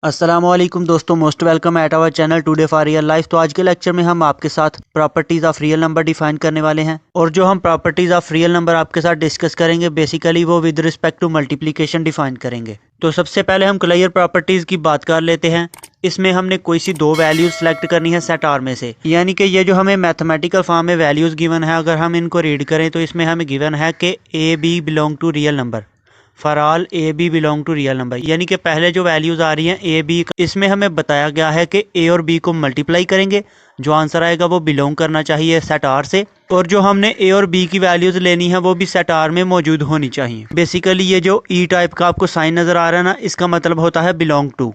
अस्सलामुअलैकुम दोस्तों, most welcome at our channel today for real life. तो आज के लेक्चर में हम आपके साथ properties of real number define करने वाले हैं और जो हम प्रॉपर्टीज ऑफ रियल नंबर आपके साथ डिस्कस करेंगे बेसिकली वो with respect to multiplication define करेंगे। तो सबसे पहले हम क्लियर प्रॉपर्टीज की बात कर लेते हैं। इसमें हमने कोई सी दो वैल्यूज सेलेक्ट करनी है सेट आर में से, यानी कि ये जो हमें मैथमेटिकल फॉर्म में वैल्यूज गिवन है, अगर हम इनको रीड करें तो इसमें हमें गिवन है कि a b belong to real number for all a b belong to real number, यानी कि पहले जो वैल्यूज आ रही हैं ए बी, इसमें हमें बताया गया है कि ए और बी को मल्टीप्लाई करेंगे, जो आंसर आएगा वो बिलोंग करना चाहिए सेट आर से, और जो हमने ए और बी की वैल्यूज लेनी है वो भी सेट आर में मौजूद होनी चाहिए। बेसिकली ये जो ई टाइप का आपको साइन नजर आ रहा है ना, इसका मतलब होता है बिलोंग टू,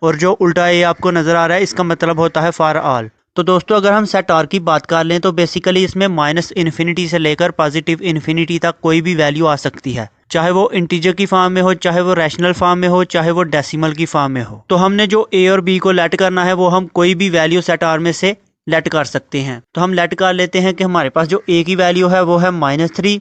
और जो उल्टा ए आपको नजर आ रहा है इसका मतलब होता है फॉर ऑल। तो दोस्तों अगर हम सेट आर की बात कर लें तो बेसिकली इसमें माइनस इन्फिनिटी से लेकर पॉजिटिव इन्फिनिटी तक कोई भी वैल्यू आ सकती है, चाहे वो इंटीजर की फॉर्म में हो, चाहे वो रैशनल फॉर्म में हो, चाहे वो डेसिमल की फॉर्म में हो। तो हमने जो ए और बी को लेट करना है वो हम कोई भी वैल्यू सेट आर में से लेट कर सकते हैं। तो हम लेट कर लेते हैं कि हमारे पास जो ए की वैल्यू है वो है -3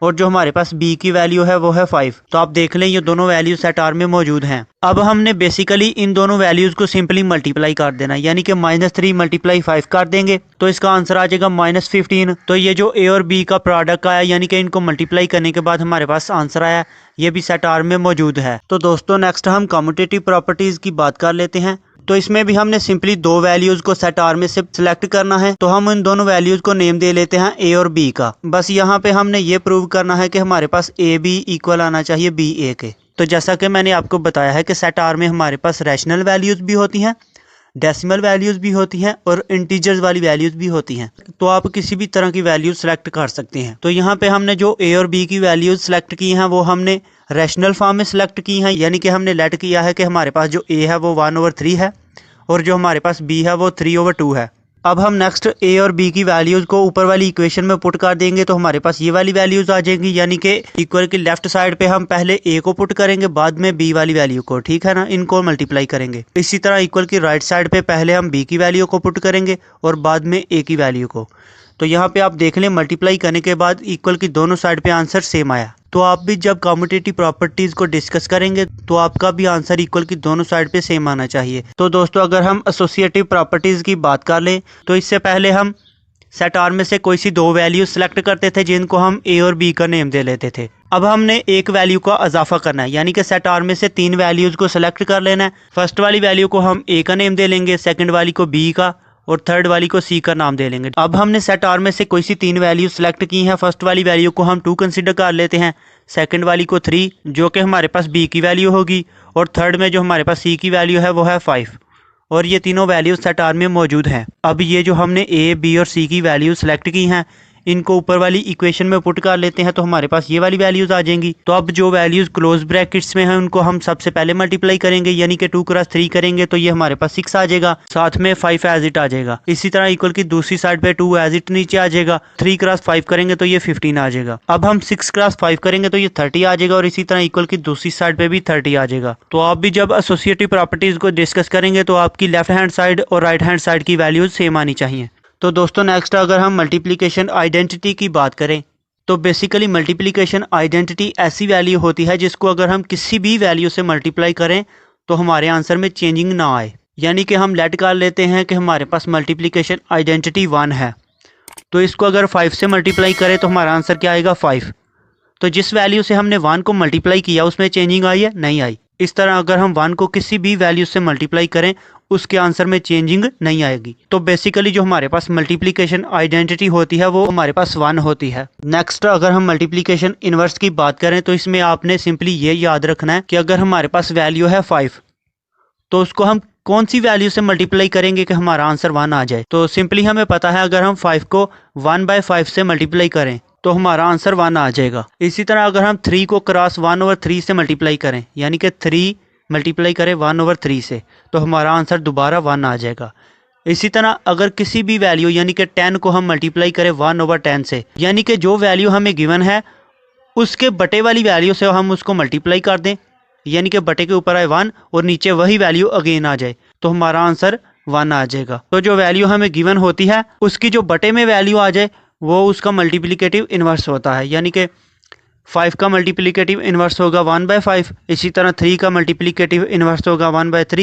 और जो हमारे पास बी की वैल्यू है वो है 5। तो आप देख लें ये दोनों वैल्यू सेट आर में मौजूद हैं। अब हमने बेसिकली इन दोनों वैल्यूज को सिंपली मल्टीप्लाई कर देना, यानी कि -3 मल्टीप्लाई 5 कर देंगे तो इसका आंसर आ जाएगा -15। तो ये जो ए और बी का प्रोडक्ट आया, यानी कि इनको मल्टीप्लाई करने के बाद हमारे पास आंसर आया, ये भी सेट आर में मौजूद है। तो दोस्तों नेक्स्ट हम कम्यूटेटिव प्रॉपर्टीज की बात कर लेते हैं। तो इसमें भी हमने सिंपली दो वैल्यूज को सेट आर में से सिलेक्ट करना है, तो हम इन दोनों वैल्यूज को नेम दे लेते हैं ए और बी का। बस यहाँ पे हमने ये प्रूव करना है कि हमारे पास ए बी इक्वल आना चाहिए बी ए के। तो जैसा कि मैंने आपको बताया है कि सेट आर में हमारे पास रैशनल वैल्यूज भी होती हैं, डेसिमल वैल्यूज भी होती हैं और इंटीजर्स वाली वैल्यूज भी होती हैं। तो आप किसी भी तरह की वैल्यूज सेलेक्ट कर सकते हैं। तो यहाँ पे हमने जो ए और बी की वैल्यूज सेलेक्ट की हैं वो हमने रैशनल फॉर्म में सेलेक्ट की हैं, यानी कि हमने लेट किया है कि हमारे पास जो ए है वो 1/3 है और जो हमारे पास बी है वो 3/2 है। अब हम नेक्स्ट ए और बी की वैल्यूज को ऊपर वाली इक्वेशन में पुट कर देंगे तो हमारे पास ये वाली वैल्यूज आ जाएंगी, यानी कि इक्वल की लेफ्ट साइड पे हम पहले ए को पुट करेंगे, बाद में बी वाली वैल्यू को, ठीक है ना, इनको मल्टीप्लाई करेंगे। इसी तरह इक्वल की राइट साइड पे पहले हम बी की वैल्यू को पुट करेंगे और बाद में ए की वैल्यू को। तो यहाँ पे आप देख लें मल्टीप्लाई करने के बाद इक्वल की दोनों साइड पे आंसर सेम आया। तो आप भी जब कम्यूटेटिव प्रॉपर्टीज को डिस्कस करेंगे तो आपका भी आंसर इक्वल की दोनों साइड पे सेम आना चाहिए। तो दोस्तों अगर हम एसोसिएटिव प्रॉपर्टीज की बात कर लें तो इससे पहले हम सेट आर में से कोई सी दो वैल्यू सेलेक्ट करते थे जिनको हम ए और बी का नेम दे लेते थे। अब हमने एक वैल्यू का इजाफा करना है, यानी कि सेट आर में से 3 वैल्यूज को सिलेक्ट कर लेना है। फर्स्ट वाली वैल्यू को हम ए का नेम दे लेंगे, सेकंड वाली को बी का और थर्ड वाली को सी का नाम दे लेंगे। अब हमने सेट आर में से कोई सी 3 वैल्यू सेलेक्ट की हैं। फर्स्ट वाली वैल्यू को हम 2 कंसीडर कर लेते हैं, सेकंड वाली को 3 जो कि हमारे पास बी की वैल्यू होगी, और थर्ड में जो हमारे पास सी की वैल्यू है वो है 5। और ये तीनों वैल्यूज सेट आर में मौजूद हैं। अब ये जो हमने ए बी और सी की वैल्यूज सेलेक्ट की हैं इनको ऊपर वाली इक्वेशन में पुट कर लेते हैं तो हमारे पास ये वाली वैल्यूज आ जाएंगी। तो अब जो वैल्यूज क्लोज ब्रैकेट्स में हैं उनको हम सबसे पहले मल्टीप्लाई करेंगे, यानी कि 2 क्रॉस 3 करेंगे तो ये हमारे पास 6 आ जाएगा, साथ में 5 एज इट आ जाएगा। इसी तरह इक्वल की दूसरी साइड पे 2 एज इट नीचे आ जाएगा, 3 क्रॉस 5 करेंगे तो ये 15 आ जाएगा। अब हम 6 क्रॉस 5 करेंगे तो ये 30 आ जाएगा, और इसी तरह इक्वल की दूसरी साइड पे भी 30 आ जाएगा। तो आप भी जब एसोसिएटिव प्रॉपर्टीज को डिस्कस करेंगे तो आपकी लेफ्ट हैंड साइड और राइट हैंड साइड की वैल्यूज सेम आनी चाहिए। तो दोस्तों नेक्स्ट अगर हम मल्टीप्लिकेशन आइडेंटिटी की बात करें तो बेसिकली मल्टीप्लिकेशन आइडेंटिटी ऐसी वैल्यू होती है जिसको अगर हम किसी भी वैल्यू से मल्टीप्लाई करें तो हमारे आंसर में चेंजिंग ना आए। यानी कि हम लेट कर लेते हैं कि हमारे पास मल्टीप्लिकेशन आइडेंटिटी 1 है, तो इसको अगर 5 से मल्टीप्लाई करें तो हमारा आंसर क्या आएगा 5। तो जिस वैल्यू से हमने 1 को मल्टीप्लाई किया उसमें चेंजिंग आई है, नहीं आई। इस तरह अगर हम 1 को किसी भी वैल्यू से मल्टीप्लाई करें उसके आंसर में चेंजिंग नहीं आएगी। तो बेसिकली जो हमारे पास मल्टीप्लिकेशन आइडेंटिटी होती है वो हमारे पास 1 होती है। नेक्स्ट अगर हम मल्टीप्लिकेशन इनवर्स की बात करें तो इसमें आपने सिंपली ये याद रखना है कि अगर हमारे पास वैल्यू है 5 तो उसको हम कौन सी वैल्यू से मल्टीप्लाई करेंगे कि हमारा आंसर 1 आ जाए। तो सिंपली हमें पता है अगर हम 5 को 1/5 से मल्टीप्लाई करें तो हमारा आंसर 1 आ जाएगा। इसी तरह अगर हम 3 को क्रॉस 1/3 से मल्टीप्लाई करें, यानी कि 3 मल्टीप्लाई करें 1/3 से, तो हमारा आंसर दोबारा 1 आ जाएगा। इसी तरह अगर किसी भी वैल्यू यानी कि 10 को हम मल्टीप्लाई करें 1/10 से, यानी कि जो वैल्यू हमें गिवन है उसके बटे वाली वैल्यू से हम उसको मल्टीप्लाई कर दें, यानी कि बटे के ऊपर आए 1 और नीचे वही वैल्यू अगेन आ जाए, तो हमारा आंसर 1 आ जाएगा। तो जो वैल्यू हमें गिवन होती है उसकी जो बटे में वैल्यू आ जाए वो उसका मल्टीप्लिकेटिव इन्वर्स होता है, यानी कि 5 का मल्टीप्लिकेटिव इन्वर्स होगा 1/5। इसी तरह 3 का मल्टीप्लिकेटिव इन्वर्स होगा 1/3।